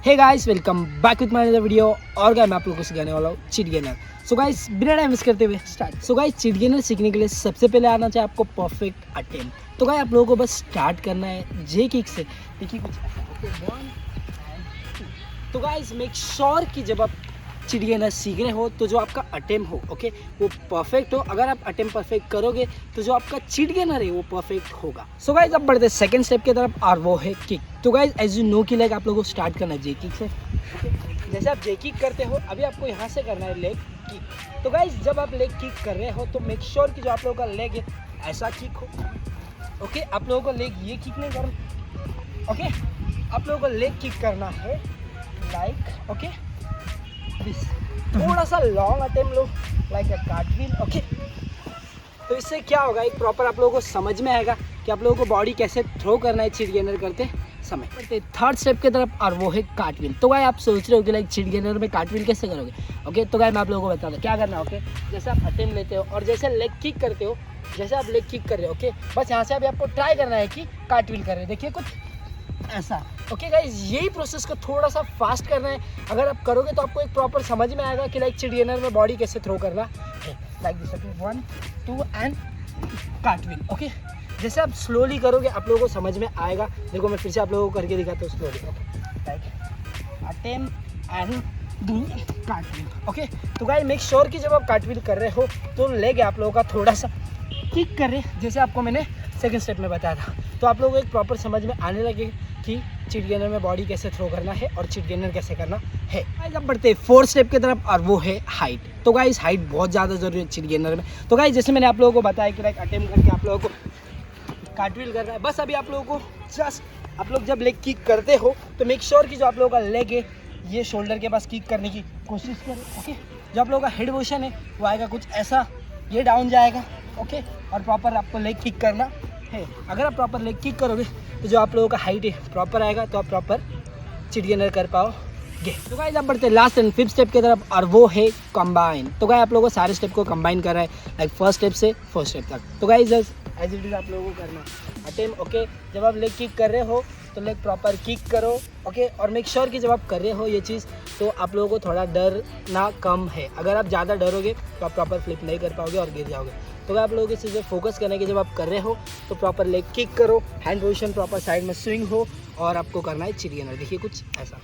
Hey guys, welcome back with my another video. और मैं आप लोगों को सिखाने वाला हूँ चिट गेनर। सो गाइस, बिना टाइम मिस करते हुए स्टार्ट। सो गाइस, चिट गेनर सीखने के लिए सबसे पहले आना चाहिए आपको परफेक्ट अटेम्प्ट। तो गाइस, आप लोगों को बस स्टार्ट करना है जे किक से। देखिए कुछ ऐसा, 1 and 2। तो गाइस, मेक श्योर कि जब आप चिट गेनर सीख रहे हो तो जो आपका अटेम्प्ट हो, ओके, वो परफेक्ट हो। अगर आप अटेम्प्ट परफेक्ट करोगे तो जो आपका चिट गेनर है वो परफेक्ट होगा। सो गाइस, अब बढ़ते सेकंड स्टेप की तरफ और वो है किक। तो गाइस, एज यू नो कि लाइक आप लोगों को स्टार्ट करना है जे किक से। जैसे आप जे किक करते हो, अभी आपको यहाँ से करना है लेग किक। तो गाइस, जब आप लेग किक कर रहे हो तो मेक श्योर कि जो आप लोगों का लेग है ऐसा किक हो। ओके, आप लोगों को लेग ये किक नहीं करना। ओके, आप लोगों को लेग किक करना है लाइक, ओके, दिस। थोड़ा सा लॉन्ग अटेम्प्ट लो, लाइक अ कार्टव्हील। ओके, तो इससे क्या होगा, एक प्रॉपर आप लोगों को समझ में आएगा कि आप लोगों को बॉडी कैसे थ्रो करना है चिट गेनर करते समय। थर्ड स्टेप की तरफ और वो है कार्टव्हील। तो गाइस, आप सोच रहे हो कि लाइक चिट गेनर में कार्टव्हील कैसे करोगे। ओके, तो गाइस मैं आप लोगों को बताता हूँ क्या करना है। ओके, जैसे आप अटेम्प्ट लेते हो और जैसे लेग किक करते हो, जैसे आप लेग किक कर रहे हो, ओके, बस यहाँ से अभी आपको ट्राई करना है कि कार्टव्हील कर रहे हो। देखिए कुछ ऐसा। ओके गाइस, यही प्रोसेस को थोड़ा सा फास्ट करना है। अगर आप करोगे तो आपको एक प्रॉपर समझ में आएगा कि लाइक चिट गेनर में बॉडी कैसे थ्रो करना है। Like this, 1 2 and cartwheel. Okay, जैसे आप स्लोली करोगे आप लोगों को समझ में आएगा। देखो मैं फिर से आप लोगों को करके दिखाता हूँ slowly. Okay, like attempt and do cartwheel. Okay, तो गाइस मेक श्योर कि जब आप कार्टव्हील कर रहे हो तो लेग आप लोगों का थोड़ा सा किक कर रहे, जैसे आपको मैंने सेकंड स्टेप में बताया था। तो आप लोगों को एक प्रॉपर समझ में आने लगे कि चिट गेनर में बॉडी कैसे थ्रो करना है और चिट गेनर कैसे करना है। गाइस, अब बढ़ते हैं फोर्थ स्टेप की तरफ और वो है हाइट। तो गाइस, हाइट बहुत ज़्यादा ज़रूरी है चिट गेनर में। तो गाइस, जैसे मैंने आप लोगों को बताया कि लाइक अटेम्प्ट करके आप लोगों को कार्टव्हील करना है। बस अभी आप लोगों को जस्ट आप लोग जब लेग किक करते हो तो मेक श्योर कि जो आप लोगों का लेग है ये शोल्डर के पास किक करने की कोशिश करें। ओके, जो आप लोगों का हेड पोजीशन है वो आएगा कुछ ऐसा, ये डाउन जाएगा। ओके, और प्रॉपर आपको लेग किक करना है। अगर आप प्रॉपर लेग किक करोगे तो जो आप लोगों का हाइट है प्रॉपर आएगा, तो आप प्रॉपर चिट गेनर कर पाओगे। तो गाइस, अब बढ़ते हैं लास्ट एंड फिफ्थ स्टेप की तरफ और वो है कंबाइन। तो गाइस, आप लोगों को सारे स्टेप को कंबाइन कर रहा है लाइक फर्स्ट स्टेप से फोर्थ स्टेप तक। तो गाइस, एज इट इज आप लोगों को करना है अटेम्प्ट। ओके, जब आप लेग किक कर रहे हो तो लेग प्रॉपर किक करो। ओके, और मेक श्योर कि जब आप कर रहे हो ये चीज़ तो आप लोगों को थोड़ा डरना कम है। अगर आप ज़्यादा डरोगे तो आप प्रॉपर फ्लिप नहीं कर पाओगे और गिर जाओगे। तो आप लोगों की चीज़ें फोकस करने की, जब आप कर रहे हो तो प्रॉपर लेग किक करो, हैंड पोजीशन प्रॉपर साइड में स्विंग हो और आपको करना है चिट गेनर। देखिए कुछ ऐसा।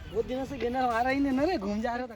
बहुत दिनों से गेनर हमारा ही नहीं ना रे, घूम जा रहा था।